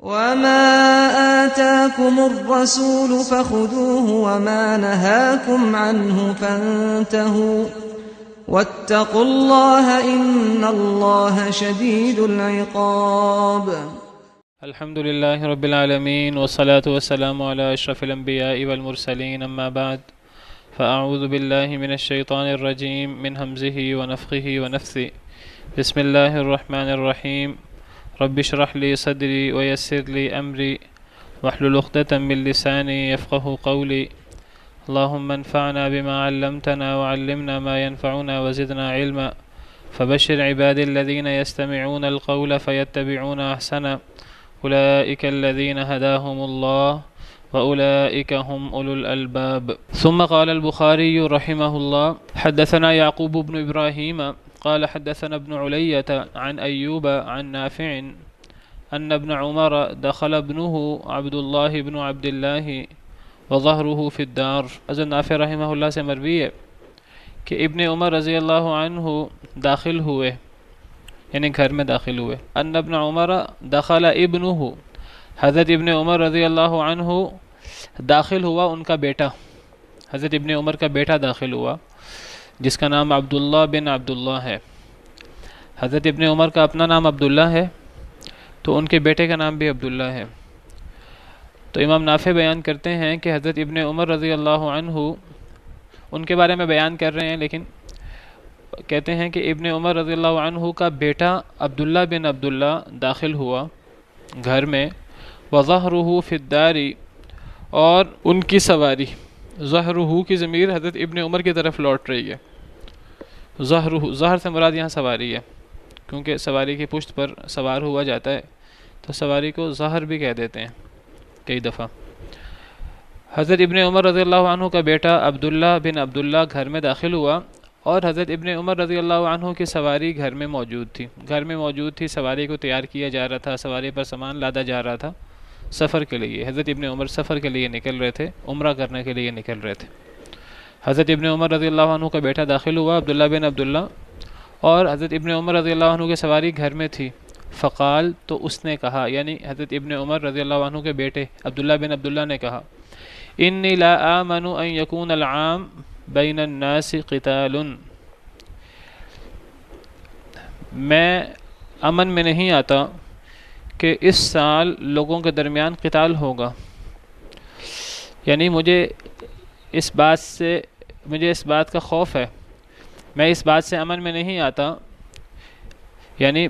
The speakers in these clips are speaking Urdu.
وما آتاكم الرسول فخذوه وما نهاكم عنه فانتهوا واتقوا الله إن الله شديد العقاب. الحمد لله رب العالمين والصلاة والسلام على أشرف الأنبياء والمرسلين أما بعد فأعوذ بالله من الشيطان الرجيم من همزه ونفخه ونفثه. بسم الله الرحمن الرحيم. رب اشرح لي صدري ويسر لي أمري واحلل عقدة من لساني يفقه قولي. اللهم انفعنا بما علمتنا وعلمنا ما ينفعنا وزدنا علما. فبشر عبادي الذين يستمعون القول فيتبعون أحسنه أولئك الذين هداهم الله وأولئك هم أولو الألباب. ثم قال البخاري رحمه الله حدثنا يعقوب بن إبراهيم قال حدثنا ابن علية عن أيوب عن نافع أن ابن عمر دخل ابنه عبد الله بن عبد الله وظهره في الدار. حضرت نافع رحمہ اللہ سے مروی ہے کہ ابن عمر رضی اللہ عنہ داخل ہوئے، یعنی گھر میں داخل ہوئے. ان ابن عمر دخل ابنہ، حضرت ابن عمر رضی اللہ عنہ داخل ہوا، ان کا بیٹا حضرت ابن عمر کا بیٹا داخل ہوا جس کا نام عبداللہ بن عبداللہ ہے. حضرت ابن عمر کا اپنا نام عبداللہ ہے تو ان کے بیٹے کا نام بھی عبداللہ ہے. تو امام نافع بیان کرتے ہیں کہ حضرت ابن عمر رضی اللہ عنہ ان کے بارے میں بیان کر رہے ہیں، لیکن کہتے ہیں کہ ابن عمر رضی اللہ عنہ کا بیٹا عبداللہ بن عبداللہ داخل ہوا گھر میں. وظہرہ فی الدار، اور ان کی سواری، ظہرہ کی ضمیر حضرت ابن عمر کی طرف لوٹ رہی ہے. ظہر سے مراد یہاں سواری ہے، کیونکہ سواری کی پشت پر سوار ہوا جاتا ہے تو سواری کو ظہر بھی کہہ دیتے ہیں کئی دفعہ. حضرت ابن عمر رضی اللہ عنہ کا بیٹا عبداللہ بن عبداللہ گھر میں داخل ہوا اور حضرت ابن عمر رضی اللہ عنہ کی سواری گھر میں موجود تھی. سواری کو تیار کیا جا رہا تھا، سواری پر سامان لادا جا رہا تھا سفر کے لیے. حضرت ابن عمر سفر کے لیے نکل رہے تھے، عمرہ کرنے کے لیے نکل رہے تھے. حضرت ابن عمر رضی اللہ عنہ کا بیٹا داخل ہوا عبداللہ بن عبداللہ، اور حضرت ابن عمر رضی اللہ عنہ کی سواری گھر میں تھی. فقال، تو اس نے کہا، یعنی حضرت ابن عمر رضی اللہ عنہ کے بیٹے عبداللہ بن عبداللہ نے کہا، انی لا آمن ان یکون العام بین الناس قتال، میں امن میں نہیں آتا کہ اس سال لوگوں کے درمیان قتال ہوگا. یعنی مجھے اس بات کا خوف ہے، میں اس بات سے امن میں نہیں آتا، یعنی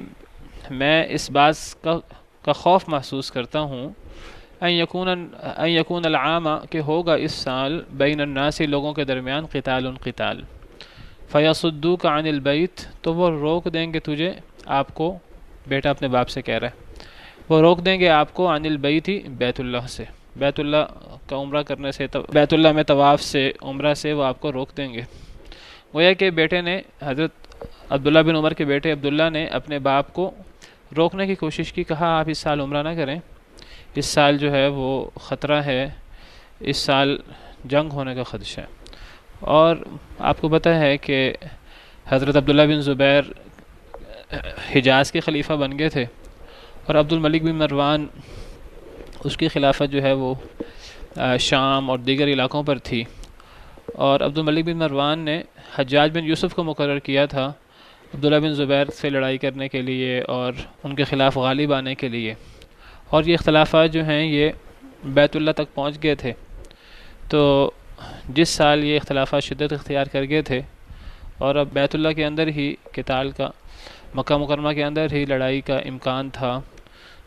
میں اس بات کا خوف محسوس کرتا ہوں ان یکون العام، کہ ہوگا اس سال بین الناس، لوگوں کے درمیان قتال. فیصدوک عن البیت، تو وہ روک دیں گے تجھے، آپ کو، بیٹا اپنے باپ سے کہہ رہا ہے، وہ روک دیں گے آپ کو عن البیت، بیت اللہ سے، بیت اللہ کا عمرہ کرنے سے، بیت اللہ میں طواف سے، عمرہ سے، وہ آپ کو روک دیں گے. گویا کہ بیٹے نے، حضرت عبداللہ بن عمر کے بیٹے عبداللہ نے اپنے باپ کو روکنے کی کوشش کی، کہا آپ اس سال عمرہ نہ کریں، اس سال جو ہے وہ خطرہ ہے، اس سال جنگ ہونے کا خدشہ ہے. اور آپ کو پتہ ہے کہ حضرت عبداللہ بن زبیر حجاز کے خلیفہ بن گئے تھے، اور عبد الملک بن مروان اس کی خلافت جو ہے وہ شام اور دیگر علاقوں پر تھی. اور عبد الملک بن مروان نے حجاج بن یوسف کو مقرر کیا تھا عبداللہ بن زبیر سے لڑائی کرنے کے لیے اور ان کے خلاف غالب آنے کے لیے. اور یہ اختلافات جو ہیں یہ بیت اللہ تک پہنچ گئے تھے. تو جس سال یہ اختلافات شدت اختیار کر گئے تھے اور اب بیت اللہ کے اندر ہی قتال کا، مکہ مکرمہ کے اندر ہی لڑائی کا امکان تھا،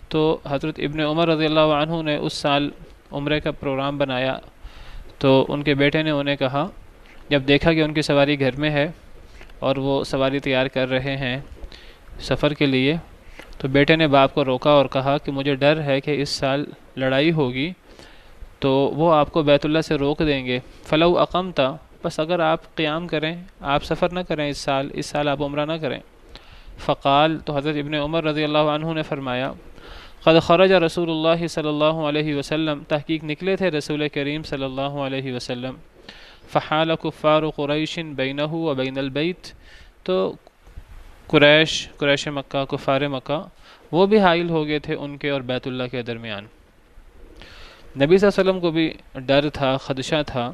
تو حضرت ابن عمر رضی اللہ عنہ نے اس سال عمرے کا پروگرام بنایا. تو ان کے بیٹے نے انہیں کہا، جب دیکھا کہ ان کی سواری گھر میں ہے اور وہ سواری تیار کر رہے ہیں سفر کے لیے، تو بیٹے نے باپ کو روکا اور کہا کہ مجھے ڈر ہے کہ اس سال لڑائی ہوگی تو وہ آپ کو بیت اللہ سے روک دیں گے. فلو اقمتا، بس اگر آپ قیام کریں، آپ سفر نہ کریں اس سال آپ عمرہ نہ کریں. فقال، تو حضرت ابن عمر رضی اللہ عنہ نے فرمایا، قد خرج رسول اللہ صلی اللہ علیہ وسلم، تحقیق نکلے تھے رسول کریم صلی اللہ علیہ وسلم. فحال کفار قریش بینہ و بین البیت، تو قریش مکہ، کفار مکہ وہ بھی حائل ہو گئے تھے ان کے اور بیت اللہ کے درمیان۔ نبی صلی اللہ علیہ وسلم کو بھی ڈر تھا، خدشہ تھا،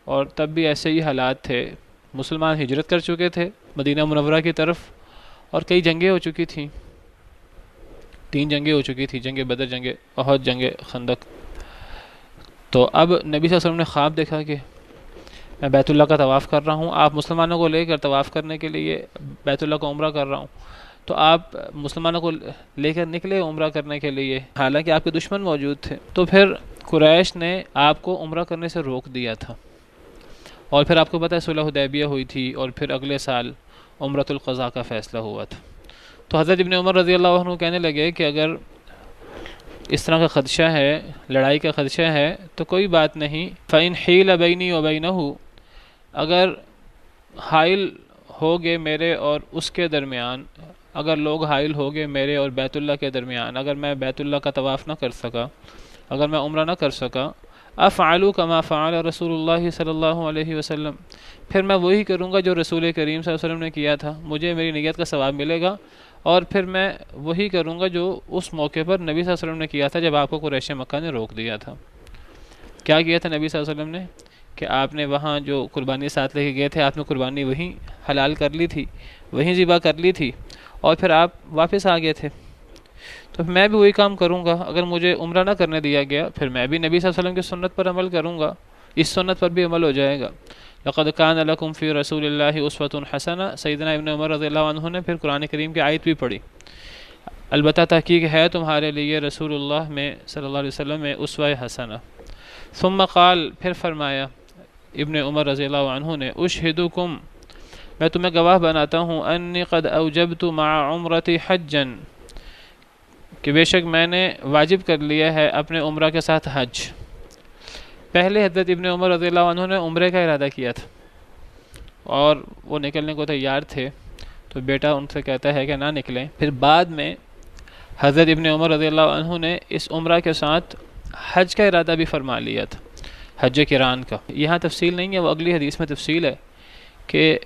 اور تب بھی ایسے ہی حالات تھے۔ مسلمان ہجرت کر چکے تھے مدینہ منورہ کی طرف، اور کئی جنگیں ہو چکی تھیں، 3 جنگیں ہو چکی تھیں، جنگ بدر، جنگ احد، جنگ خندق۔ تو اب نبی صلی اللہ علیہ وسلم نے خواب دیکھا کہ میں بیت اللہ کا طواف کر رہا ہوں، آپ مسلمانوں کو لے کر طواف کرنے کے لیے بیت اللہ کا عمرہ کر رہا ہوں، تو آپ مسلمانوں کو لے کر نکلے عمرہ کرنے کے لیے، حالانکہ آپ کے دشمن موجود تھے۔ تو پھر قریش نے آپ کو عمرہ کرنے سے روک دیا تھا، اور پھر آپ کو پتہ ہے صلح حدیبیہ ہوئی تھی، اور پھر اگلے سال عمرۃ القضاء کا فیصلہ ہوا تھا۔ تو حضرت ابن عمر رضی اللہ عنہ کہنے لگے کہ اگر اس طرح کا خدشہ ہے، لڑائی کا خدشہ ہے، تو کوئی بات نہیں، فَإِنْ حِيلَ بَيْنِي وَبَيْنَهُ، اگر حائل ہوگے میرے اور اس کے درمیان، اگر لوگ حائل ہوگے میرے اور بیت اللہ کے درمیان، اگر میں بیت اللہ کا طواف نہ کر سکا، اگر میں عمرہ نہ کر سکا، افعلوا کما فعل رسول اللہ صلی اللہ علیہ وسلم، پھر میں وہی کروں گا جو رسول کریم صلی اللہ علیہ وسلم نے کیا تھا، مجھے میری نیت کا ثواب ملے گا، اور پھر میں وہی کروں گا جو اس موقع پر نبی صلی اللہ علیہ وسلم نے کیا تھا جب آپ کو قریش مکہ نے روک دیا تھا۔ کیا کیا تھا نبی صلی اللہ علیہ وسلم نے؟ کہ آپ نے وہاں جو قربانی ساتھ لے کے گئے تھے، آپ نے قربانی وہیں حلال کر لی تھی، وہیں ذبح کر لی تھی، اور پھر آپ واپس آ گئے تھے۔ تو میں بھی وہی کام کروں گا، اگر مجھے عمرہ نہ کرنے دیا گیا، پھر میں بھی نبی صلی اللہ علیہ وسلم کی سنت پر عمل کروں گا، اس سنت پر بھی عمل ہو جائے گا۔ لقد کان لکم فی رسول اللہ اسوۃ حسنہ، سیدنا ابن عمر رضی اللہ عنہ نے پھر قرآن کریم کی آیت بھی پڑھی، البتہ تحقیق ہے تمہارے لیے رسول اللہ میں صلی اللہ علیہ وسلم میں اسوہ حسنہ۔ ثم قال، پھر فرمایا ابن عمر رضی اللہ عنہ نے، اشہدکم، میں تمہیں گواہ بناتا ہوں، انی قد اوجبت مع عمرتی حجا، کہ بے شک میں نے واجب کر لیا ہے اپنے عمرہ کے ساتھ حج۔ پہلے حضرت ابن عمر رضی اللہ عنہ نے عمرے کا ارادہ کیا تھا، اور وہ نکلنے کو تیار تھے، تو بیٹا ان سے کہتا ہے کہ نہ نکلیں۔ پھر بعد میں حضرت ابن عمر رضی اللہ عنہ نے اس عمرہ کے ساتھ حج کا ارادہ بھی فرما لیا تھا، حج قران کا۔ یہاں تفصیل نہیں ہے، وہ اگلی حدیث میں تفصیل ہے کہ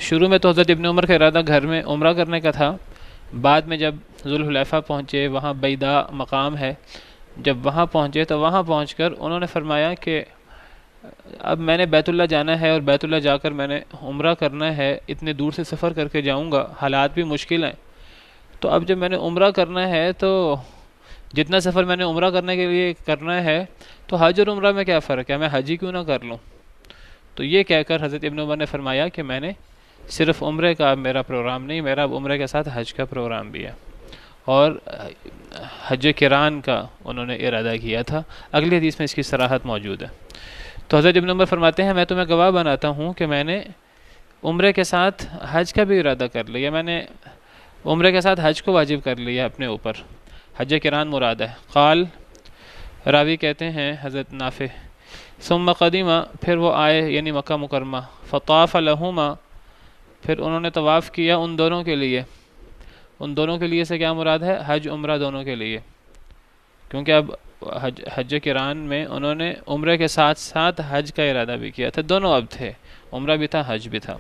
شروع میں تو حضرت ابن عمر کا ارادہ گھر میں عمرہ کرنے کا تھا، بعد میں جب ذوالحلیفہ پہنچے، وہاں بیدا مقام ہے، جب وہاں پہنچے تو وہاں پہنچ کر انہوں نے فرمایا کہ اب میں نے بیت اللہ جانا ہے، اور بیت اللہ جا کر میں نے عمرہ کرنا ہے، اتنے دور سے سفر کر کے جاؤں گا، حالات بھی مشکل ہیں، تو اب جب میں نے عمرہ کرنا ہے تو جتنا سفر میں نے عمرہ کرنے کے لیے کرنا ہے، تو حج اور عمرہ میں کیا فرق ہے، میں حج ہی کیوں نہ کر لوں۔ تو یہ کہہ کر حضرت ابن عمر نے فرمایا کہ میں نے صرف عمرے کا میرا پروگرام نہیں، میرا اب عمرے کے ساتھ حج کا پروگرام بھی ہے، اور حج قران کا انہوں نے ارادہ کیا تھا۔ اگلی حدیث میں اس کی صراحت موجود ہے۔ تو حضرت ابن عمر فرماتے ہیں، میں تمہیں گواہ بناتا ہوں کہ میں نے عمرے کے ساتھ حج کا بھی ارادہ کر لیا، میں نے عمرے کے ساتھ حج کو واجب کر لیا اپنے اوپر، حج قران مراد ہے۔ قال، راوی کہتے ہیں حضرت نافع، ثم قدیمہ، پھر وہ آئے یعنی مکہ مکرمہ، فطاف لہما، پھر انہوں نے طواف کیا ان دونوں کے لیے۔ ان دونوں کے لیے سے کیا مراد ہے؟ حج عمرہ دونوں کے لیے، کیونکہ اب حج قران میں انہوں نے عمرے کے ساتھ ساتھ حج کا ارادہ بھی کیا تھا، دونوں اب تھے، عمرہ بھی تھا، حج بھی تھا۔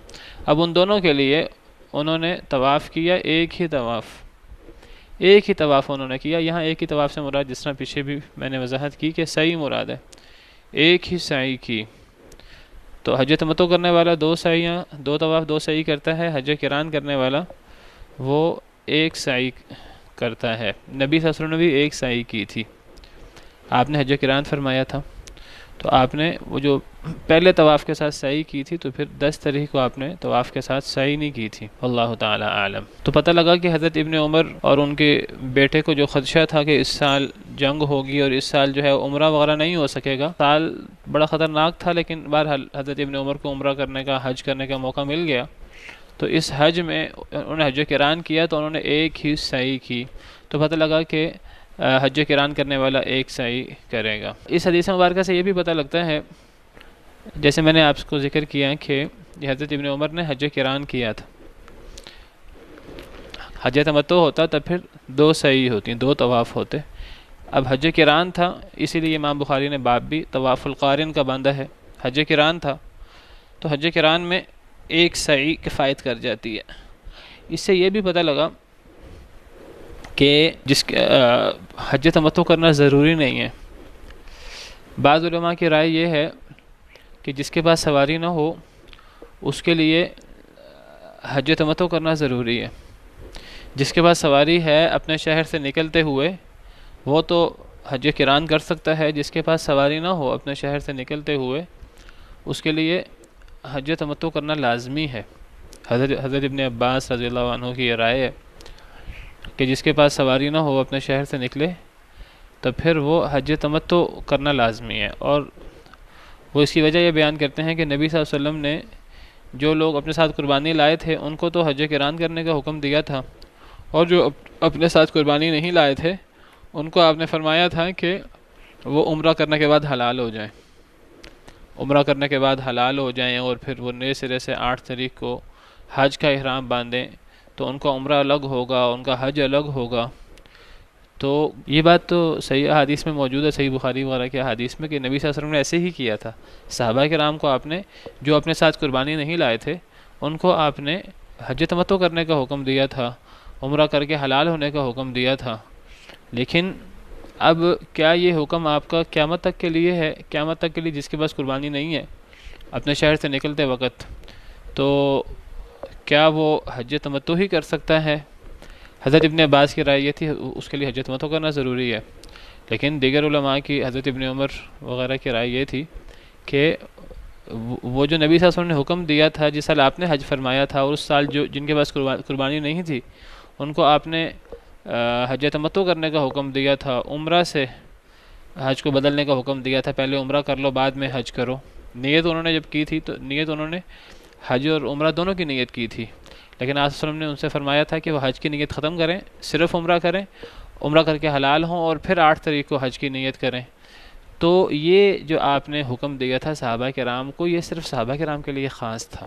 اب ان دونوں کے لیے انہوں نے طواف کیا، ایک ہی طواف انہوں نے کیا۔ یہاں ایک ہی طواف سے مراد، جس طرح پیچھے بھی میں نے وضاحت کی کہ سعی مراد ہے، ایک ہی سعی کی۔ تو حج تمتع کرنے والا 2 سعیاں، 2 طواف 2 سعی کرتا ہے، حج قران کرنے والا وہ ایک سعی کرتا ہے۔ نبی صلی اللہ علیہ وسلم نے بھی ایک سعی کی تھی، آپ نے حج قران فرمایا تھا، تو آپ نے وہ جو پہلے طواف کے ساتھ سعی کی تھی، تو پھر 10 تاریخ کو آپ نے طواف کے ساتھ سعی نہیں کی تھی۔ اللہ تعالی عالم۔ تو پتہ لگا کہ حضرت ابن عمر اور ان کے بیٹے کو جو خدشہ تھا کہ اس سال جنگ ہوگی اور اس سال جو ہے عمرہ وغیرہ نہیں ہو سکے گا، سال بڑا خطرناک تھا، لیکن بہرحال حضرت ابن عمر کو عمرہ کرنے کا، حج کرنے کا موقع مل گیا۔ تو اس حج میں انہوں نے حج قران کیا، تو انہوں نے ایک ہی سعی کی، تو پتہ لگا کہ حج قران کرنے والا ایک سعی کرے گا۔ اس حدیث مبارکہ سے یہ بھی پتہ لگتا ہے، جیسے میں نے آپ کو ذکر کیا کہ یہ حضرت ابن عمر نے حج قران کیا تھا، حج تمتع ہوتا تب پھر 2 سعی ہوتی، 2 طواف ہوتے۔ اب حج قران تھا، اسی لیے امام بخاری نے باب بھی طواف القارن کا باندھا ہے۔ حج قران تھا تو حج قران میں ایک سعی کفایت کر جاتی ہے۔ اس سے یہ بھی پتہ لگا کہ حج تمتع کرنا ضروری نہیں ہے۔ بعض علماء کی رائے یہ ہے کہ جس کے پاس سواری نہ ہو اس کے لیے حج تمتع کرنا ضروری ہے۔ جس کے پاس سواری ہے اپنے شہر سے نکلتے ہوئے وہ تو حج قران کر سکتا ہے، جس کے پاس سواری نہ ہو اپنے شہر سے نکلتے ہوئے اس کے لیے حج تمتع کرنا لازمی ہے۔ حضرت ابن عباس رضی اللہ عنہ کی یہ رائے ہے کہ جس کے پاس سواری نہ ہو اپنے شہر سے نکلے تو پھر وہ حج تمتع کرنا لازمی ہے۔ اور وہ اس کی وجہ یہ بیان کرتے ہیں کہ نبی صلی اللہ علیہ وسلم نے جو لوگ اپنے ساتھ قربانی لائے تھے ان کو تو حج قران کرنے کا حکم دیا تھا، اور جو اپنے ساتھ قربانی نہیں لائے تھے ان کو آپ نے فرمایا تھا کہ وہ عمرہ کرنے کے بعد حلال ہو جائیں، عمرہ کرنے کے بعد حلال ہو جائیں، اور پھر وہ نئے سرے سے 8 تاریخ کو حج کا احرام باندھیں تو ان کا عمرہ الگ ہوگا، ان کا حج الگ ہوگا۔ تو یہ بات تو صحیح حدیث میں موجود ہے، صحیح بخاری وغیرہ کے حدیث میں، کہ نبی صلی اللہ علیہ وسلم نے ایسے ہی کیا تھا۔ صحابہ کرام کو آپ نے جو اپنے ساتھ قربانی نہیں لائے تھے ان کو آپ نے حج تمتع کرنے کا حکم دیا تھا، عمرہ کر کے حلال ہونے کا حکم دیا تھا۔ لیکن اب کیا یہ حکم آپ کا قیامت تک کے لیے ہے؟ قیامت تک کے لیے جس کے پاس قربانی نہیں ہے اپنے شہر سے نکلتے وقت، تو کیا وہ حج تمتع ہی کر سکتا ہے؟ حضرت ابن عباس کی رائے یہ تھی اس کے لیے حج تمتع کرنا ضروری ہے، لیکن دیگر علماء کی، حضرت ابن عمر وغیرہ کی رائے یہ تھی کہ وہ جو نبی صلی اللہ علیہ وسلم نے حکم دیا تھا جس سال آپ نے حج فرمایا تھا، اور اس سال جن کے پاس قربانی نہیں تھی ان کو آپ نے حج تمتع کرنے کا حکم دیا تھا، عمرہ سے حج کو بدلنے کا حکم دیا تھا، پہلے عمرہ کر لو بعد میں حج کرو۔ نیت انہوں نے جب کی تھی تو نیت انہوں نے حج اور عمرہ دونوں کی نیت کی تھی، لیکن آپ صلی اللہ علیہ وسلم نے ان سے فرمایا تھا کہ وہ حج کی نیت ختم کریں، صرف عمرہ کریں، عمرہ کر کے حلال ہوں، اور پھر 8 تاریخ کو حج کی نیت کریں۔ تو یہ جو آپ نے حکم دیا تھا صحابہ کرام کو، یہ صرف صحابہ کرام کے لیے خاص تھا۔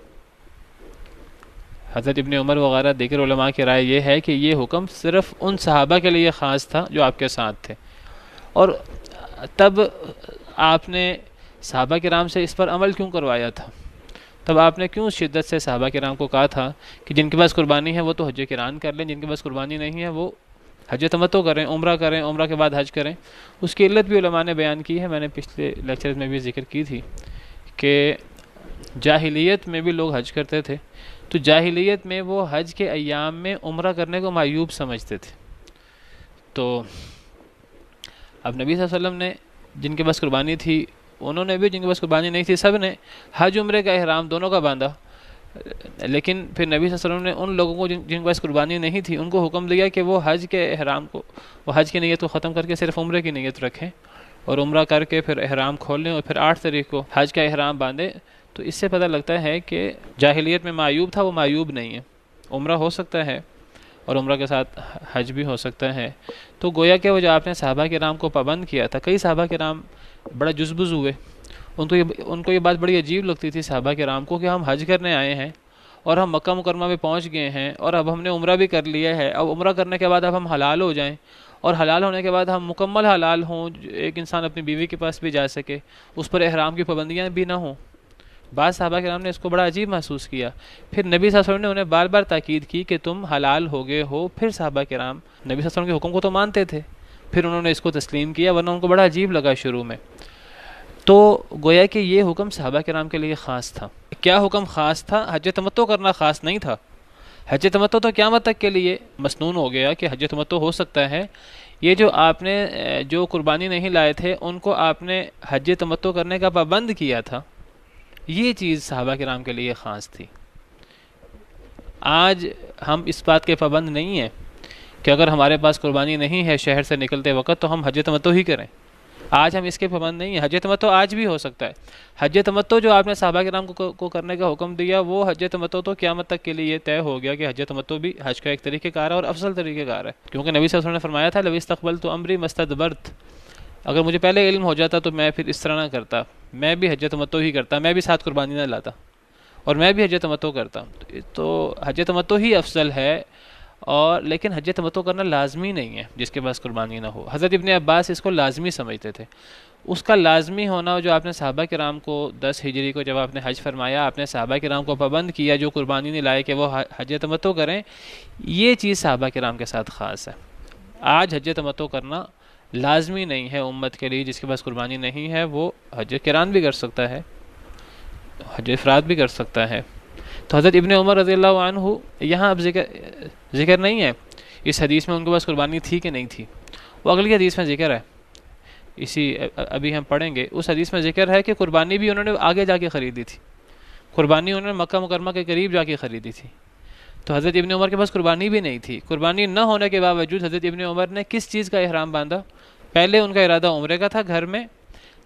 حضرت ابن عمر وغیرہ دیگر علماء کی رائے یہ ہے کہ یہ حکم صرف ان صحابہ کے لیے خاص تھا جو آپ کے ساتھ تھے، اور تب آپ نے صحابہ کرام سے اس پر عمل کیوں کروایا تھا؟ تب آپ نے کیوں شدت سے صحابہ کرام کو کہا تھا کہ جن کے پاس قربانی ہے وہ تو حج قران کر لیں، جن کے پاس قربانی نہیں ہے وہ حج تمتع کریں، عمرہ کے بعد حج کریں؟ اس کی علت بھی علماء نے بیان کی ہے، میں نے پچھلے لیکچر میں بھی ذکر کی تھی کہ جاہلیت میں بھی لوگ حج کرتے تھے، تو جاہلیت میں وہ حج کے ایام میں عمرہ کرنے کو معیوب سمجھتے تھے۔ تو اب نبی صلی اللہ علیہ وسلم نے جن کے پاس قربانی تھی انہوں نے بھی، جن کے پاس قربانی نہیں تھی سب نے حج عمرے کا احرام دونوں کا باندھا، لیکن پھر نبی صلی اللہ علیہ وسلم نے ان لوگوں کو جن کے پاس قربانی نہیں تھی ان کو حکم دیا کہ وہ حج کے احرام کو، وہ حج کی نیت کو ختم کر کے صرف عمرے کی نیت رکھیں، اور عمرہ کر کے پھر احرام کھول لیں، اور پھر 8 تاریخ کو حج کا احرام باندھیں۔ تو اس سے پتہ لگتا ہے کہ جاہلیت میں معیوب تھا، وہ معیوب نہیں ہے، عمرہ ہو سکتا ہے اور عمرہ کے ساتھ حج بھی ہو سکتا ہے۔ تو گویا کہ وہ جو آپ نے صحابہ کرام کو پابند کیا تھا، کئی صحابہ کرام بڑا جزبز ہوئے، ان کو یہ بات بڑی عجیب لگتی تھی صحابہ کرام کو کہ ہم حج کرنے آئے ہیں اور ہم مکہ مکرمہ میں پہنچ گئے ہیں، اور اب ہم نے عمرہ بھی کر لیا ہے، اب عمرہ کرنے کے بعد اب ہم حلال ہو جائیں، اور حلال ہونے کے بعد ہم مکمل حلال ہوں، ایک انسان اپنی بیوی کے پاس بھی جا سکے، اس پر احرام کی پابندیاں بھی نہ ہوں۔ بعض صحابہ کرام نے اس کو بڑا عجیب محسوس کیا، پھر نبی صلی اللہ علیہ وسلم نے انہیں بار بار تاکید کی کہ تم حلال ہو گئے ہو، پھر صحابہ کرام نبی صلی اللہ علیہ وسلم کے حکم کو تو مانتے تھے، پھر انہوں نے اس کو تسلیم کیا، ورنہ ان کو بڑا عجیب لگا شروع میں۔ تو گویا کہ یہ حکم صحابہ کرام کے لیے خاص تھا۔ کیا حکم خاص تھا؟ حج تمتع کرنا خاص نہیں تھا۔ حج تمتع تو قیامت تک کے لیے مسنون ہو گیا کہ حج تمتع ہو سکتا ہے۔ یہ جو آپ نے جو قربانی نہیں لائے تھے ان کو آپ نے حج تمتع کرنے کا پابند کیا تھا، یہ چیز صحابہ کرام کے لیے خاص تھی۔ آج ہم اس بات کے پابند نہیں ہیں کہ اگر ہمارے پاس قربانی نہیں ہے شہر سے نکلتے وقت تو ہم حج تمتع ہی کریں، آج ہم اس کے پابند نہیں ہیں۔ حج تمتع آج بھی ہو سکتا ہے۔ حج تمتع جو آپ نے صحابہ کرام کو کرنے کا حکم دیا، وہ حج تمتع تو قیامت تک کے لیے طے ہو گیا کہ حج تمتع بھی حج کا ایک طریقہ کار ہے اور افضل طریقہ کار ہے، کیونکہ نبی صلی اللہ علیہ وسلم نے فرمایا تھا لو استقبلت امری ما استدبرت، اگر مجھے پہلے علم ہو جاتا تو میں پھر اس طرح نہ کرتا، میں بھی حج تمتع ہی کرتا، میں بھی ساتھ قربانی نہ لاتا اور میں بھی حج تمتع کرتا۔ تو حج تمتع ہی افضل ہے، اور لیکن حج تمتع کرنا لازمی نہیں ہے جس کے پاس قربانی نہ ہو۔ حضرت ابن عباس اس کو لازمی سمجھتے تھے۔ اس کا لازمی ہونا جو آپ نے صحابہ کرام کو 10 ہجری کو جب آپ نے حج فرمایا، آپ نے صحابہ کرام کو پابند کیا جو قربانی نہیں لائے کہ وہ حج تمتع کریں، یہ چیز صحابہ کرام کے ساتھ خاص ہے۔ آج حج تمتع کرنا لازمی نہیں ہے امت کے لیے. جس کے پاس قربانی نہیں ہے وہ حج قران بھی کر سکتا ہے, حج افراد بھی کر سکتا ہے. تو حضرت ابن عمر رضی اللہ عنہ یہاں اب ذکر نہیں ہے اس حدیث میں ان کے پاس قربانی تھی کہ نہیں تھی, وہ اگلی حدیث میں ذکر ہے, اسی ابھی ہم پڑھیں گے. اس حدیث میں ذکر ہے کہ قربانی بھی انہوں نے آگے جا کے خریدی تھی, قربانی انہوں نے مکہ مکرمہ کے قریب جا کے خریدی تھی. تو حضرت ابن عمر کے پاس قربانی بھی نہیں تھی. قربانی نہ ہونے کے باوجود حضرت ابن عمر نے کس چیز کا احرام باندھا؟ پہلے ان کا ارادہ عمرے کا تھا گھر میں.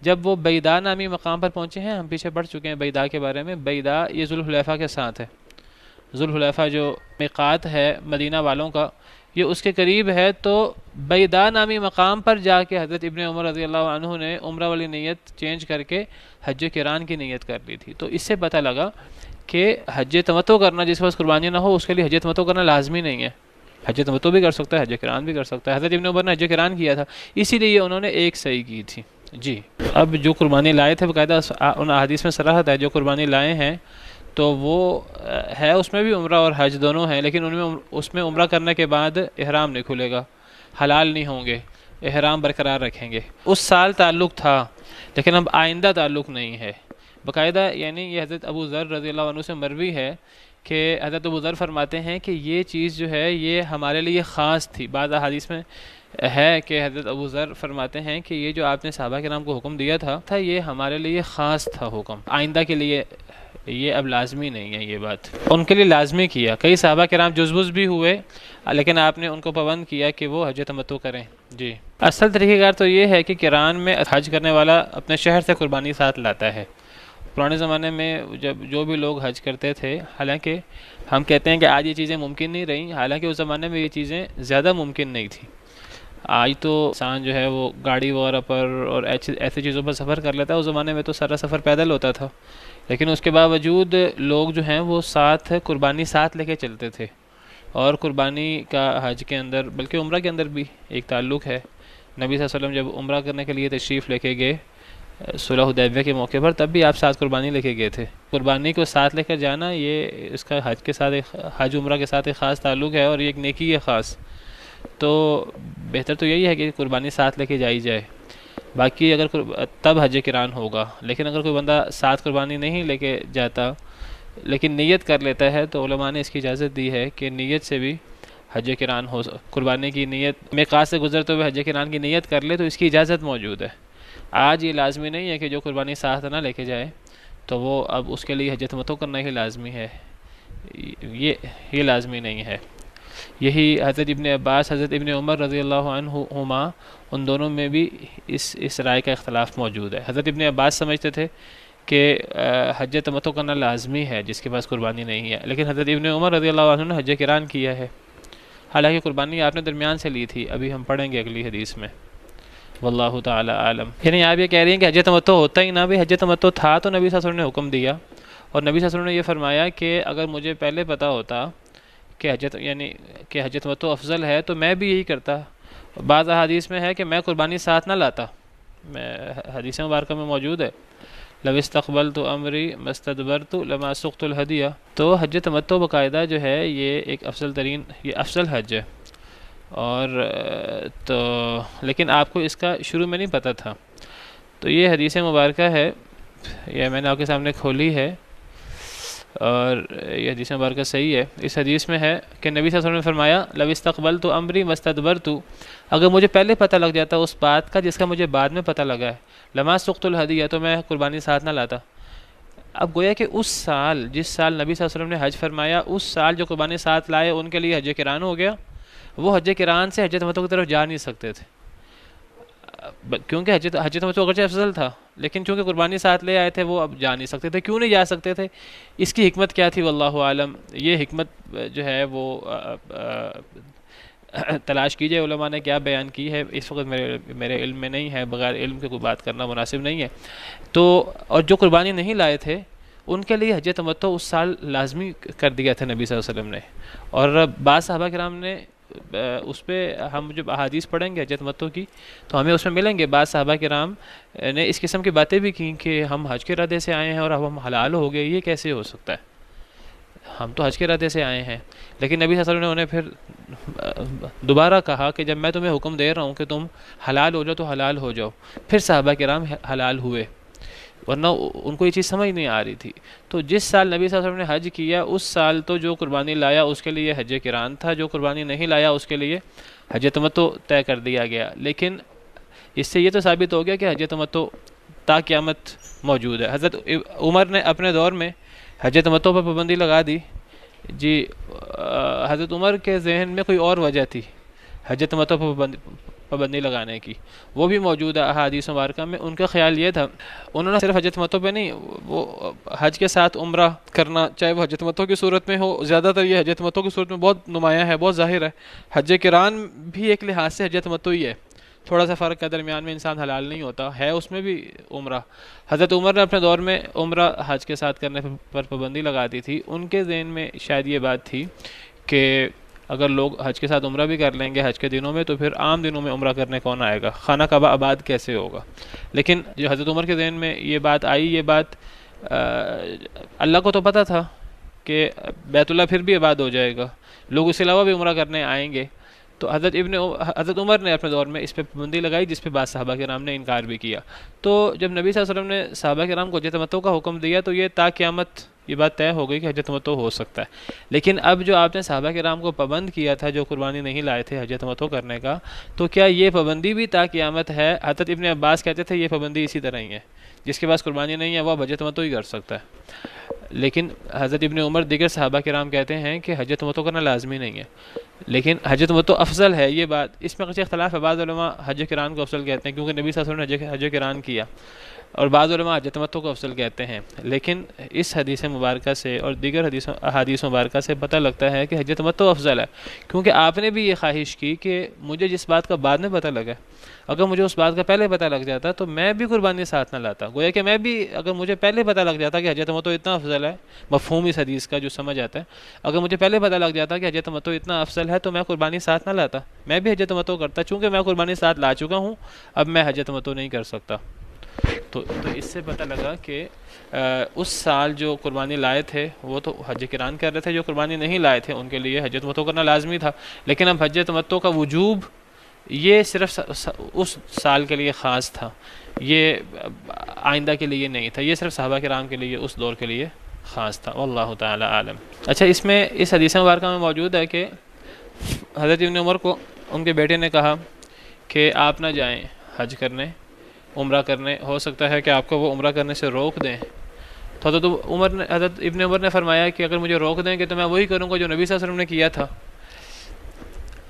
جب وہ بیدا نامی مقام پر پہنچے ہیں, ہم پیچھے پڑھ چکے ہیں بیدا کے بارے میں. بیدا یہ ذوالحلیفہ کے ساتھ ہے, ذوالحلیفہ جو میقات ہے مدینہ والوں کا, یہ اس کے قریب ہے. تو بیدا نامی مقام پر جا کے حضرت ابن عمر رضی اللہ عنہ نے عمرہ والی نیت چینج کر کے حج قران کی نیت کر لی تھی. تو اس سے پتہ لگا کہ حج تمتع کرنا, جس کے پاس قربانی نہ ہو اس کے لیے حج تمتع کرنا لازمی نہیں ہے. حج تمتع بھی کر سکتا ہے, حج قران بھی کر سکتا ہے. حضرت ابن عمر نے حج قران کیا تھا, اسی لیے انہوں نے ایک صحیح کی تھی. جی, اب جو قربانی لائے تھے باقاعدہ ان احادیث میں صراحت ہے, جو قربانی لائے ہیں تو وہ ہے اس میں بھی عمرہ اور حج دونوں ہیں, لیکن اس میں عمرہ کرنے کے بعد احرام نہیں کھلے گا, حلال نہیں ہوں گے, احرام برقرار رکھیں گے. اس سال تعلق تھا لیکن اب آئندہ تعلق نہیں ہے باقاعدہ. یعنی یہ حضرت ابو ذر رضی اللہ عنہ سے مروی ہے کہ حضرت ابو ذر فرماتے ہیں کہ یہ چیز جو ہے یہ ہمارے لیے خاص تھی. بعض احادیث میں ہے کہ حضرت ابو ذر فرماتے ہیں کہ یہ جو آپ نے صحابہ کرام کو حکم دیا تھا یہ ہمارے لیے خاص تھا حکم, آئندہ کے لیے یہ اب لازمی نہیں ہے. یہ بات ان کے لیے لازمی کیا. کئی صحابہ کرام جزبز بھی ہوئے لیکن آپ نے ان کو پابند کیا کہ وہ حج تمتع کریں. جی, اصل طریقہ کار تو یہ ہے کہ قران میں حج کرنے والا اپنے شہر سے قربانی ساتھ لاتا ہے. پرانے زمانے میں جب جو بھی لوگ حج کرتے تھے, حالانکہ ہم کہتے ہیں کہ آج یہ چیزیں ممکن نہیں رہیں, حالانکہ اس زمانے میں یہ چیزیں زیادہ ممکن نہیں تھیں. آج تو انسان جو ہے وہ گاڑی وغیرہ پر اور ایسی چیزوں پر سفر کر لیتا ہے. اس زمانے میں تو سارا سفر پیدل ہوتا تھا, لیکن اس کے باوجود لوگ جو ہیں وہ ساتھ قربانی ساتھ لے کے چلتے تھے. اور قربانی کا حج کے اندر بلکہ عمرہ کے اندر بھی ایک تعلق ہے. نبی صلی اللہ علیہ وسلم جب عمرہ کرنے کے لیے تشریف لے کے گئے صلح حدیبیہ کے موقع پر, تب بھی آپ ساتھ قربانی لے کے گئے تھے. قربانی کو ساتھ لے کر جانا یہ اس کا حج کے ساتھ حج عمرہ کے ساتھ ایک خاص تعلق ہے اور یہ ایک نیکی ہے خاص. تو بہتر تو یہی ہے کہ قربانی ساتھ لے کے جائی جائے. باقی اگر تب حج قران ہوگا, لیکن اگر کوئی بندہ ساتھ قربانی نہیں لے کے جاتا لیکن نیت کر لیتا ہے تو علماء نے اس کی اجازت دی ہے کہ نیت سے بھی حج قران ہو. قربانی کی نیت میقات سے گزرتے ہوئے حج قران کی نیت کر لے تو اس کی اجازت موجود ہے. آج یہ لازمی نہیں ہے کہ جو قربانی ساتھ نہ لے کے جائے تو وہ اب اس کے لیے حج تمتع کرنا ہی لازمی ہے. یہ لازمی نہیں ہے. یہی حضرت ابن عباس, حضرت ابن عمر رضی اللہ عنہما, ان دونوں میں بھی اس رائے کا اختلاف موجود ہے. حضرت ابن عباس سمجھتے تھے کہ حج تمتع کرنا لازمی ہے جس کے پاس قربانی نہیں ہے, لیکن حضرت ابن عمر رضی اللہ عنہ نے حج قران کیا ہے, حالانکہ قربانی آپ نے درمیان سے لی تھی. ابھی ہم پڑھیں گے اگلی حدیث میں. واللہ تعالی عالم. یعنی آپ یہ کہہ رہی ہیں کہ حج تمتع ہوتا ہی نہ بھی, حج تمتع تھا تو نبی صلی اللہ علیہ وسلم نے حکم دیا, اور نبی صلی اللہ علیہ وسلم نے یہ فرمایا کہ اگر مجھے پہلے پتہ ہوتا کہ حج تمتع افضل ہے تو میں بھی یہی کرتا. بعض احادیث میں ہے کہ میں قربانی ساتھ نہ لاتا, حدیث مبارکہ میں موجود ہے لو استقبلت امری ما استدبرت لما سقت الہدیہ. تو حج تمتع باقاعدہ جو ہے یہ ایک یہ افضل حج ہے. اور تو لیکن آپ کو اس کا شروع میں نہیں پتہ تھا. تو یہ حدیث مبارکہ ہے, یہ میں نے آپ کے سامنے کھولی ہے, اور یہ حدیث مبارکہ صحیح ہے. اس حدیث میں ہے کہ نبی صلی اللہ علیہ وسلم نے فرمایا لو استقبلت امری ما استدبرت, اگر مجھے پہلے پتہ لگ جاتا اس بات کا جس کا مجھے بعد میں پتہ لگا ہے, لما سقت الہدیہ, تو میں قربانی ساتھ نہ لاتا. اب گویا کہ اس سال جس سال نبی صلی اللہ علیہ وسلم نے حج فرمایا, اس سال جو قربانی ساتھ لائے ان کے لیے حج قران ہو گیا. وہ حج قران سے حج تمتع کی طرف جا نہیں سکتے تھے, کیونکہ حج تمتع اگرچہ افضل تھا لیکن چونکہ قربانی ساتھ لے آئے تھے وہ اب جا نہیں سکتے تھے. کیوں نہیں جا سکتے تھے؟ اس کی حکمت کیا تھی واللہ عالم. یہ حکمت جو ہے وہ تلاش کیجئے علماء نے کیا بیان کی ہے. اس وقت میرے علم میں نہیں ہے, بغیر علم کے کوئی بات کرنا مناسب نہیں ہے. تو اور جو قربانی نہیں لائے تھے ان کے لیے حج تمتع اس سال لازمی کر دیا تھا نبی صلی اللہ علیہ وسلم نے. اور بعض صحابہ کرام نے اس پہ, ہم جب احادیث پڑھیں گے حج تمتع کی تو ہمیں اس میں ملیں گے, بعض صحابہ کرام نے اس قسم کی باتیں بھی کی کہ ہم حج کے ارادے سے آئے ہیں اور اب ہم حلال ہو گئے, یہ کیسے ہو سکتا ہے؟ ہم تو حج کے ارادے سے آئے ہیں، لیکن نبی صلی اللہ علیہ وسلم نے انہیں پھر دوبارہ کہا کہ جب میں تمہیں حکم دے رہا ہوں کہ تم حلال ہو جاؤ تو حلال ہو جاؤ، پھر صحابہ کرام حلال ہوئے، ورنہ ان کو یہ چیز سمجھ نہیں آ رہی تھی۔ تو جس سال نبی صلی اللہ علیہ وسلم نے حج کیا اس سال تو جو قربانی لایا اس کے لیے حج قران تھا، جو قربانی نہیں لایا اس کے لیے حج تمتع طے کر دیا گیا۔ لیکن اس سے یہ تو ثابت ہو گیا کہ حج تمتع تا قیامت موجود ہے۔ حضرت عمر نے اپنے دور میں حج تمتع پر پابندی لگا دی جی، حضرت عمر کے ذہن میں کوئی اور وجہ تھی حج تمتع پر پابندی لگانے کی، وہ بھی موجود ہے احادیث مبارکہ میں۔ ان کا خیال یہ تھا، انہوں نے صرف حج تمتع پہ نہیں، وہ حج کے ساتھ عمرہ کرنا، چاہے وہ حج تمتع کی صورت میں ہو، زیادہ تر یہ حج تمتع کی صورت میں بہت نمایاں ہے، بہت ظاہر ہے۔ حج قران بھی ایک لحاظ سے حج تمتع ہی ہے، تھوڑا سا فرق ہے، درمیان میں انسان حلال نہیں ہوتا ہے، اس میں بھی عمرہ۔ حضرت عمر نے اپنے دور میں عمرہ حج کے ساتھ کرنے پر پابندی لگا دی تھی۔ ان کے ذہن میں شاید یہ بات تھی کہ اگر لوگ حج کے ساتھ عمرہ بھی کر لیں گے حج کے دنوں میں تو پھر عام دنوں میں عمرہ کرنے کون آئے گا، خانہ کعبہ آباد کیسے ہوگا۔ لیکن جو حضرت عمر کے ذہن میں یہ بات آئی، یہ بات اللہ کو تو پتہ تھا کہ بیت اللہ پھر بھی آباد ہو جائے گا، لوگ اس کے علاوہ بھی عمرہ کرنے آئیں گے، تو حضرت عمر نے اپنے دور میں اس پہ پابندی لگائی، جس پہ بعض صحابہ کرام نے انکار بھی کیا۔ تو جب نبی صلی اللہ علیہ وسلم نے صحابہ کرام کو حج تمتع کا حکم دیا تو یہ تا قیامت یہ بات طے ہو گئی کہ حج تمتع ہو سکتا ہے۔ لیکن اب جو آپ نے صحابہ کرام کو پابند کیا تھا، جو قربانی نہیں لائے تھے حج تمتع کرنے کا، تو کیا یہ پابندی بھی تا قیامت ہے؟ حضرت ابن عباس کہتے تھے یہ پابندی اسی طرح ہی ہے، جس کے پاس قربانی نہیں ہے وہ اب حج تمتع ہی کر سکتا ہے۔ لیکن حضرت ابن عمر دیگر صحابہ کرام کہتے ہیں کہ حج تمتع کرنا لازمی نہیں ہے، لیکن حج تمتع افضل ہے۔ یہ بات اس میں کچھ اختلاف ہے، بعض علماء حج قران کو افضل کہتے ہیں کیونکہ نبی صلی اللہ علیہ وسلم نے حج قران کیا، اور بعض علماء حج تمتع کو افضل کہتے ہیں۔ لیکن اس حدیث مبارکہ سے اور دیگر احادیث مبارکہ سے پتہ لگتا ہے کہ حج تمتع افضل ہے، کیونکہ آپ نے بھی یہ خواہش کی کہ مجھے جس بات کا بعد میں پتہ لگا، اگر مجھے اس بات کا پہلے پتہ لگ جاتا تو میں بھی قربانی ساتھ نہ لاتا۔ گویا کہ میں بھی، اگر مجھے پہلے پتہ لگ جاتا کہ حج تمتع اتنا افضل ہے، مفہوم اس حدیث کا جو سمجھ آتا ہے، اگر مجھے پہلے پتہ لگ جاتا کہ حج تمتع اتنا افضل ہے تو میں قربانی ساتھ نہ لاتا، میں بھی حج تمتع کرتا۔ چونکہ میں قربانی ساتھ لا چکا ہوں، اب میں حج تمتع نہیں کر سکتا۔ تو اس سے پتہ لگا کہ اس سال جو قربانی لائے تھے وہ تو حج قران کر رہے تھے، جو قربانی نہیں لائے تھے ان کے لیے حج تمتع کرنا لازمی تھا۔ لیکن اب حج تمتع کا وجوب یہ صرف اس سال کے لیے خاص تھا، یہ آئندہ کے لیے نہیں تھا، یہ صرف صحابہ کرام کے لیے اس دور کے لیے خاص تھا، واللہ تعالی عالم۔ اچھا، اس میں اس حدیث مبارکہ میں موجود ہے کہ حضرت ابن عمر کو ان کے بیٹے نے کہا کہ آپ نہ جائیں حج کرنے، عمرہ کرنے، ہو سکتا ہے کہ آپ کو وہ عمرہ کرنے سے روک دیں۔ تو حضرت ابن عمر نے فرمایا کہ اگر مجھے روک دیں گے تو میں وہی کروں گا جو نبی صلی اللہ علیہ وسلم نے کیا تھا۔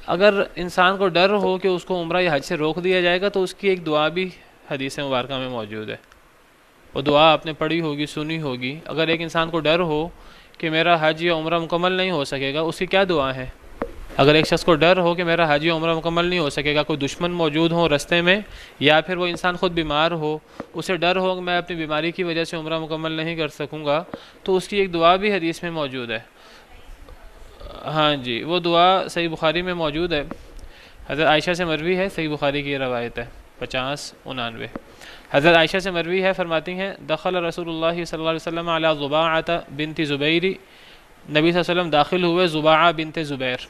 اگر انسان کو ڈر ہو کہ اس کو عمرہ یا حج سے روک دیا جائے گا تو اس کی ایک دعا بھی حدیث مبارکہ میں موجود ہے، وہ دعا آپ نے پڑھی ہوگی، سنی ہوگی۔ اگر ایک انسان کو ڈر ہو کہ میرا حج یا عمرہ مکمل نہیں ہو سکے گا، اس کی کیا دعا ہے؟ اگر ایک شخص کو ڈر ہو کہ میرا حج یا عمرہ مکمل نہیں ہو سکے گا، کوئی دشمن موجود ہو رستے میں، یا پھر وہ انسان خود بیمار ہو، اسے ڈر ہو کہ میں اپنی بیماری کی وجہ سے عمرہ مکمل نہیں کر سکوں گا، تو اس کی ایک دعا بھی حدیث میں موجود ہے۔ ہاں جی، وہ دعا صحیح بخاری میں موجود ہے، حضرت عائشہ سے مروی ہے، صحیح بخاری کی روایت ہے 5099۔ حضرت عائشہ سے مروی ہے، فرماتی ہیں دخل رسول اللہ صلی اللہ علیہ وسلم علی ضباعۃ بنت زبیر، نبی صلی اللہ علیہ وسلم داخل ہوئے ضباعہ بنت زبیر۔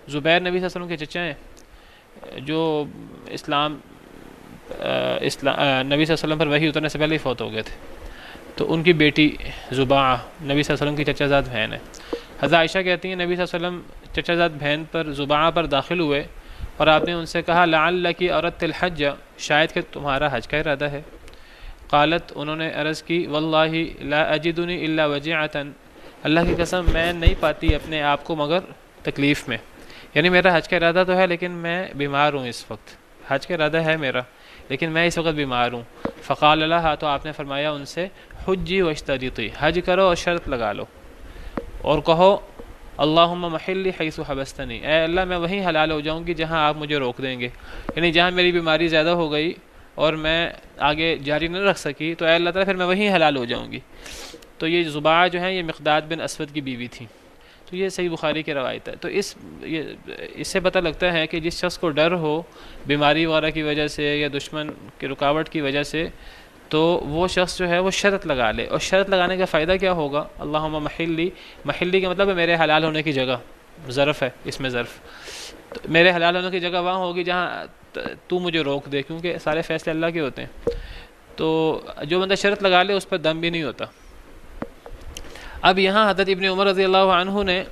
زبیر نبی صلی اللہ علیہ وسلم کے چچا ہیں، جو نبی صلی اللہ علیہ وسلم پر وحی اترنے سے پہلے ہی فوت ہو گئے تھے، تو ان کی بیٹی زباعہ نبی صلی اللہ علیہ وسلم کی چچا زاد بہن ہے۔ حضرت عائشہ کہتی ہیں نبی صلی اللہ علیہ وسلم چچا زاد بہن پر زباعہ پر داخل ہوئے اور آپ نے ان سے کہا لعلک اردت الحج، شاید کہ تمہارا حج کا ارادہ ہے۔ قالت، انہوں نے عرض کی واللہ لا اجدنی الا وجعۃ، اللہ کی قسم میں نہیں پاتی اپنے آپ کو مگر تکلیف میں، یعنی میرا حج کا ارادہ تو ہے لیکن میں بیمار ہوں، اس وقت حج کا ارادہ ہے میرا لیکن میں اس وقت بیمار ہوں۔ فقال لها، تو آپ نے فرمایا ان سے حجی واشترطی، حج کرو اور شرط لگا لو اور کہو اللہم محلی حیث حبستنی، اے اللہ میں وہیں حلال ہو جاؤں گی جہاں آپ مجھے روک دیں گے، یعنی جہاں میری بیماری زیادہ ہو گئی اور میں آگے جاری نہ رکھ سکی تو اے اللہ تعالیٰ پھر میں وہیں حلال ہو جاؤں گی۔ تو یہ زباعہ جو ہیں یہ مقداد بن اسود کی بیوی تھی، تو یہ صحیح بخاری کی روایت ہے۔ تو اس سے پتہ لگتا ہے کہ جس شخص کو ڈر ہو بیماری وغیرہ کی وجہ سے یا دشمن کی رکاوٹ کی وجہ سے تو وہ شخص جو ہے وہ شرط لگا لے. اور شرط لگانے کا فائدہ کیا ہوگا؟ اللہم محلی، محلی کا مطلب ہے میرے حلال ہونے کی جگہ، ظرف ہے اس میں ظرف، تو میرے حلال ہونے کی جگہ وہاں ہوگی جہاں تو مجھے روک دے، کیونکہ سارے فیصلے اللہ کے ہوتے ہیں. تو جو بندہ شرط لگا لے اس پر دم بھی نہیں ہوتا. اب یہاں حضرت ابن عمر رضی اللہ عنہ نے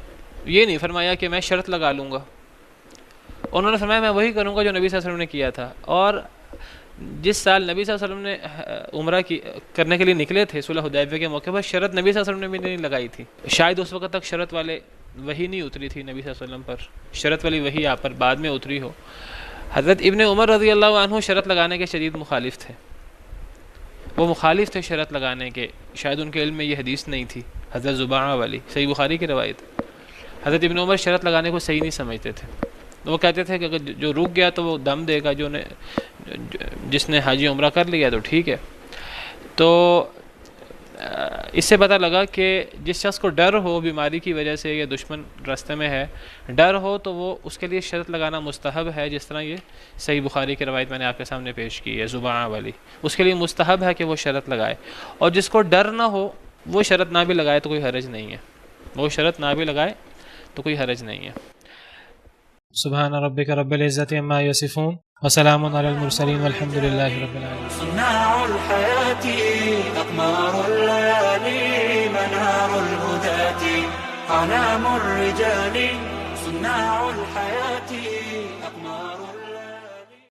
یہ نہیں فرمایا کہ میں شرط لگا لوں گا، انہوں نے فرمایا میں وہی کروں گا جو نبی صلی اللہ علیہ وسلم نے کیا تھا. اور جس سال نبی صلی اللہ علیہ وسلم نے عمرہ کرنے کے لیے نکلے تھے صلح حدیبیہ کے موقع پر، شرط نبی صلی اللہ علیہ وسلم نے بھی نہیں لگائی تھی. شاید اس وقت تک شرط والے وہی نہیں اتری تھی نبی صلی اللہ علیہ وسلم پر، شرط والی وہی آپ پر بعد میں اتری ہو. حضرت ابن عمر رضی اللہ عنہ شرط لگانے کے شدید مخالف تھے، وہ مخالف تھے شرط لگانے کے. شاید ان کے علم میں یہ حدیث نہیں تھی حضرت زباعہ والی، صحیح بخاری کی روایت. حضرت ابن عمر شرط لگانے کو صحیح نہیں سمجھتے تھے. وہ کہتے تھے کہ جو رک گیا تو وہ دم دے گا، جس نے حاجی عمرہ کر لیا تو ٹھیک ہے. تو اس سے پتہ لگا کہ جس شخص کو ڈر ہو بیماری کی وجہ سے یا دشمن راستے میں ہے، ڈر ہو تو وہ اس کے لیے شرط لگانا مستحب ہے. جس طرح یہ صحیح بخاری کی روایت میں نے آپ کے سامنے پیش کی ہے زباعہ والی، اس کے لیے مستحب ہے کہ وہ شرط لگائے. اور جس کو ڈر نہ ہو وہ شرط نہ بھی لگائے تو کوئی حرج نہیں ہے، وہ شرط نہ بھی لگائے تو کوئی حرج نہیں ہے. سبحان ربک رب العزت عما یصفون وسلام علی المرسلین والحمد للہ رب العالمین. صناع الحياة أقمار الليالي منار الهداة أعلام الرجال. صناع الحياة أقمار